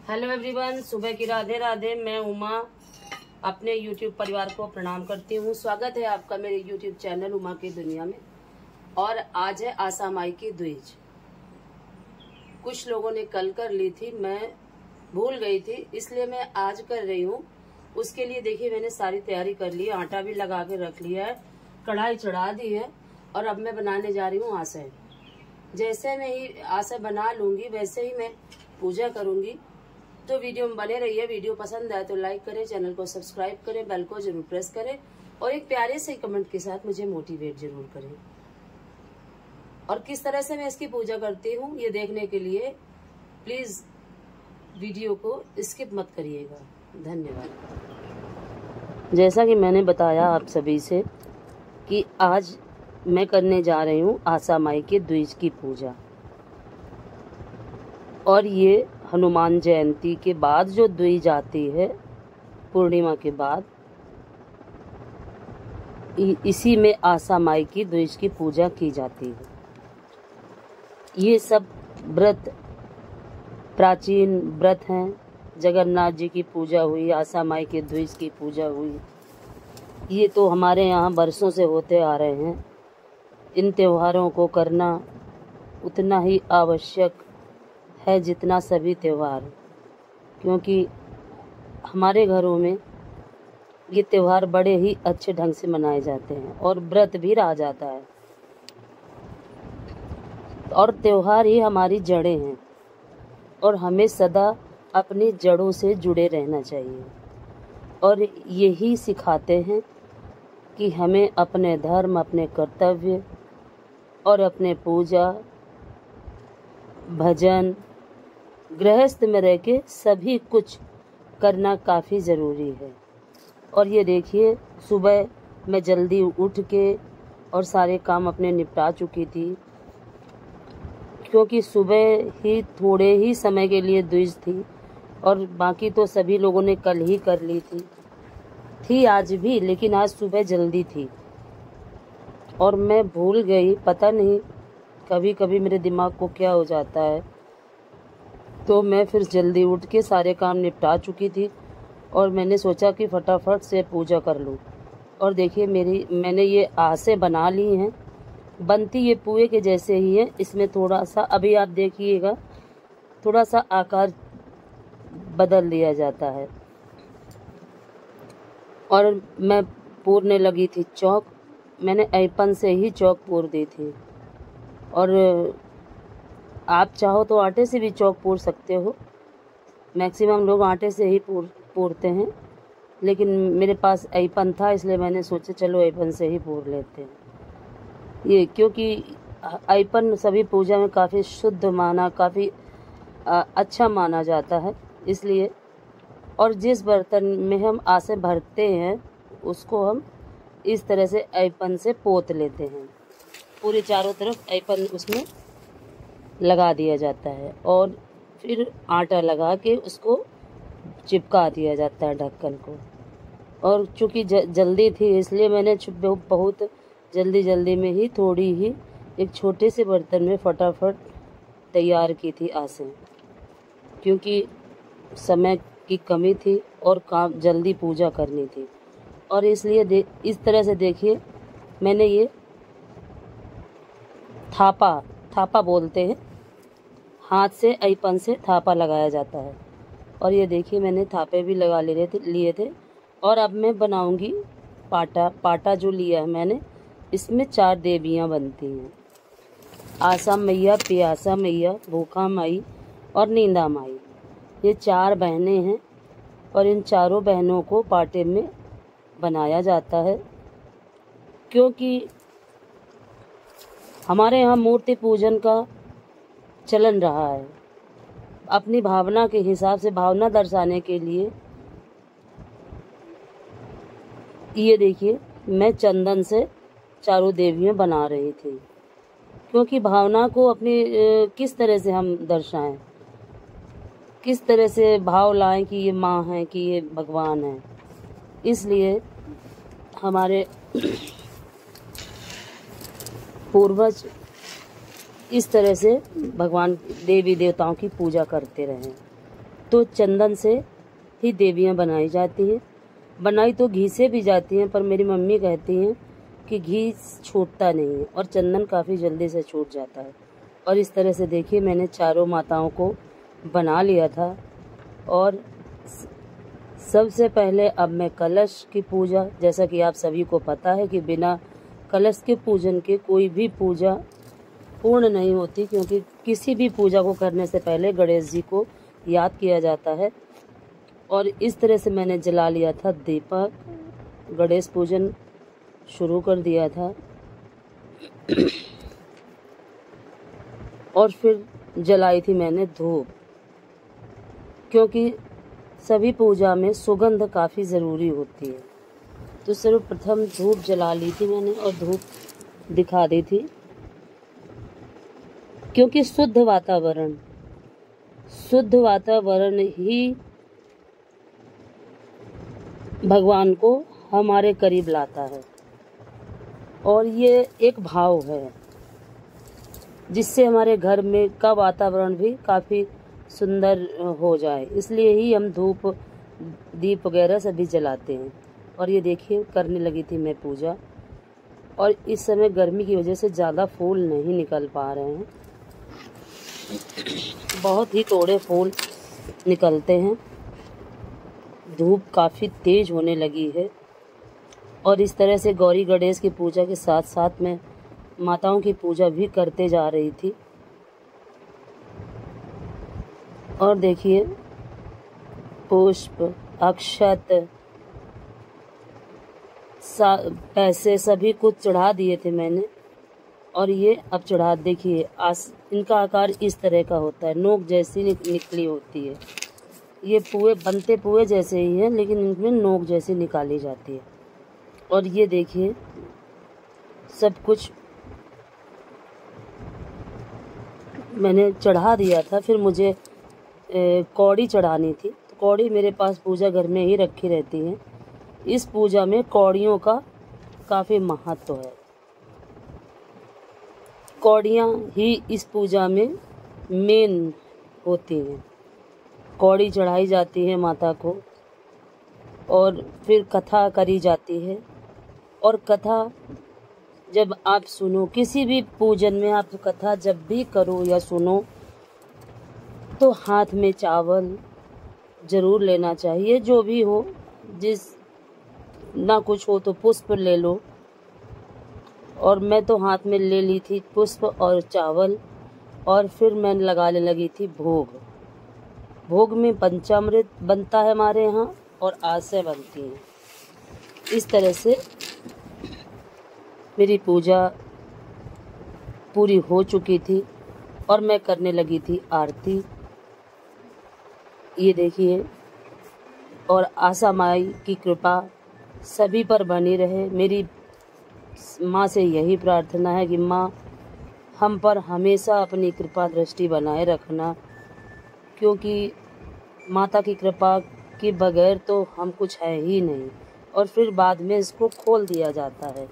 Hello everyone, सुबह की राधे राधे। मैं उमा अपने यूट्यूब परिवार को प्रणाम करती हूँ। स्वागत है आपका मेरे यूट्यूब चैनल उमा की दुनिया में। और आज है आसा माई की द्विज। कुछ लोगों ने कल कर ली थी, मैं भूल गई थी, इसलिए मैं आज कर रही हूँ। उसके लिए देखिए मैंने सारी तैयारी कर ली, आटा भी लगा के रख लिया है, कढ़ाई चढ़ा दी है और अब मैं बनाने जा रही हूँ आसा। जैसे मैं ही आसा बना लूंगी वैसे ही मैं पूजा करूंगी। तो वीडियो में बने रहिए। वीडियो पसंद आए तो लाइक करें, चैनल को सब्सक्राइब करें, बेल को जरूर प्रेस करें और एक प्यारे से कमेंट के साथ मुझे मोटिवेट जरूर करें। और किस तरह से मैं इसकी पूजा करती हूँ ये देखने के लिए प्लीज वीडियो को स्किप मत करिएगा। धन्यवाद। जैसा कि मैंने बताया आप सभी से कि आज मैं करने जा रही हूँ आसा माई के द्विज की पूजा। और ये हनुमान जयंती के बाद जो द्विज आती है, पूर्णिमा के बाद, इसी में आसा माई की द्विज की पूजा की जाती है। ये सब व्रत प्राचीन व्रत हैं। जगन्नाथ जी की पूजा हुई, आसा माई के द्विज की पूजा हुई, ये तो हमारे यहाँ बरसों से होते आ रहे हैं। इन त्योहारों को करना उतना ही आवश्यक है जितना सभी त्योहार, क्योंकि हमारे घरों में ये त्योहार बड़े ही अच्छे ढंग से मनाए जाते हैं और व्रत भी रहा जाता है। और त्योहार ही हमारी जड़ें हैं और हमें सदा अपनी जड़ों से जुड़े रहना चाहिए। और यही सिखाते हैं कि हमें अपने धर्म, अपने कर्तव्य और अपने पूजा, भजन, गृहस्थ में रह के सभी कुछ करना काफ़ी ज़रूरी है। और ये देखिए सुबह मैं जल्दी उठ के और सारे काम अपने निपटा चुकी थी, क्योंकि सुबह ही थोड़े ही समय के लिए द्विज थी और बाकी तो सभी लोगों ने कल ही कर ली थी आज भी, लेकिन आज सुबह जल्दी थी और मैं भूल गई। पता नहीं कभी कभी मेरे दिमाग को क्या हो जाता है, तो मैं फिर जल्दी उठ के सारे काम निपटा चुकी थी और मैंने सोचा कि फटाफट से पूजा कर लूँ। और देखिए मैंने ये आसे बना ली हैं। बनती ये पुए के जैसे ही है। इसमें थोड़ा सा अभी आप देखिएगा थोड़ा सा आकार बदल दिया जाता है। और मैं पूरने लगी थी चौक। मैंने ऐपन से ही चौक पूर दी थी। और आप चाहो तो आटे से भी चौक पूर सकते हो। मैक्सिमम लोग आटे से ही पूरते हैं, लेकिन मेरे पास ऐपन था इसलिए मैंने सोचा चलो ऐपन से ही पूर लेते हैं। ये क्योंकि ऐपन सभी पूजा में काफ़ी शुद्ध माना, काफ़ी अच्छा माना जाता है, इसलिए। और जिस बर्तन में हम आसे भरते हैं उसको हम इस तरह से ऐपन से पोत लेते हैं। पूरे चारों तरफ ऐपन उसमें लगा दिया जाता है और फिर आटा लगा के उसको चिपका दिया जाता है ढक्कन को। और चूँकि जल्दी थी इसलिए मैंने बहुत जल्दी में ही थोड़ी ही एक छोटे से बर्तन में फटाफट तैयार की थी आसे, क्योंकि समय की कमी थी और काम जल्दी पूजा करनी थी। और इसलिए इस तरह से देखिए मैंने ये थापा बोलते हैं, हाथ से ऐपन से थापा लगाया जाता है। और ये देखिए मैंने थापे भी लगा लिए थे। और अब मैं बनाऊंगी पाटा जो लिया है मैंने, इसमें 4 देवियाँ बनती हैं। आसा मैया, प्यासा मैया, भूखा माई और नींदा माई। ये 4 बहनें हैं और इन चारों बहनों को पाटे में बनाया जाता है, क्योंकि हमारे यहाँ मूर्ति पूजन का चलन रहा है। अपनी भावना के हिसाब से, भावना दर्शाने के लिए ये देखिए मैं चंदन से चारों देवियाँ बना रही थी, क्योंकि भावना को अपनी किस तरह से हम दर्शाएं, किस तरह से भाव लाएं कि ये माँ है, कि ये भगवान है। इसलिए हमारे पूर्वज इस तरह से भगवान देवी देवताओं की पूजा करते रहे। तो चंदन से ही देवियाँ बनाई जाती हैं। बनाई तो घी से भी जाती हैं, पर मेरी मम्मी कहती हैं कि घी छूटता नहीं है और चंदन काफ़ी जल्दी से छूट जाता है। और इस तरह से देखिए मैंने चारों माताओं को बना लिया था। और सबसे पहले अब मैं कलश की पूजा, जैसा कि आप सभी को पता है कि बिना कलश के पूजन के कोई भी पूजा पूर्ण नहीं होती, क्योंकि किसी भी पूजा को करने से पहले गणेश जी को याद किया जाता है। और इस तरह से मैंने जला लिया था दीपक, गणेश पूजन शुरू कर दिया था। और फिर जलाई थी मैंने धूप, क्योंकि सभी पूजा में सुगंध काफ़ी ज़रूरी होती है। तो सर्वप्रथम धूप जला ली थी मैंने और धूप दिखा दी थी, क्योंकि शुद्ध वातावरण ही भगवान को हमारे करीब लाता है। और ये एक भाव है जिससे हमारे घर में का वातावरण भी काफ़ी सुंदर हो जाए, इसलिए ही हम धूप दीप वगैरह सभी जलाते हैं। और ये देखिए करने लगी थी मैं पूजा। और इस समय गर्मी की वजह से ज़्यादा फूल नहीं निकल पा रहे हैं, बहुत ही थोड़े फूल निकलते हैं। धूप काफ़ी तेज होने लगी है। और इस तरह से गौरी गणेश की पूजा के साथ साथ मैं माताओं की पूजा भी करते जा रही थी। और देखिए पुष्प, अक्षत, पैसे सभी कुछ चढ़ा दिए थे मैंने। और ये अब चढ़ा, देखिए इनका आकार इस तरह का होता है, नोक जैसी निकली होती है। ये बनते पुए जैसे ही हैं, लेकिन इनमें नोक जैसी निकाली जाती है। और ये देखिए सब कुछ मैंने चढ़ा दिया था। फिर मुझे कौड़ी चढ़ानी थी, तो कौड़ी मेरे पास पूजा घर में ही रखी रहती हैं। इस पूजा में कौड़ियों का काफ़ी महत्व है। कौड़ियाँ ही इस पूजा में मेन होती हैं। कौड़ी चढ़ाई जाती है माता को और फिर कथा करी जाती है। और कथा जब आप सुनो, किसी भी पूजन में आप कथा जब भी करो या सुनो, तो हाथ में चावल ज़रूर लेना चाहिए। जो भी हो, ना कुछ हो तो पुष्प ले लो। और मैं तो हाथ में ले ली थी पुष्प और चावल। और फिर मैं लगाने लगी थी भोग। भोग में पंचामृत बनता है हमारे यहाँ और आसे बनती हैं। इस तरह से मेरी पूजा पूरी हो चुकी थी और मैं करने लगी थी आरती। ये देखिए, और आशा माई की कृपा सभी पर बनी रहे। मेरी माँ से यही प्रार्थना है कि माँ हम पर हमेशा अपनी कृपा दृष्टि बनाए रखना, क्योंकि माता की कृपा के बगैर तो हम कुछ है ही नहीं। और फिर बाद में इसको खोल दिया जाता है।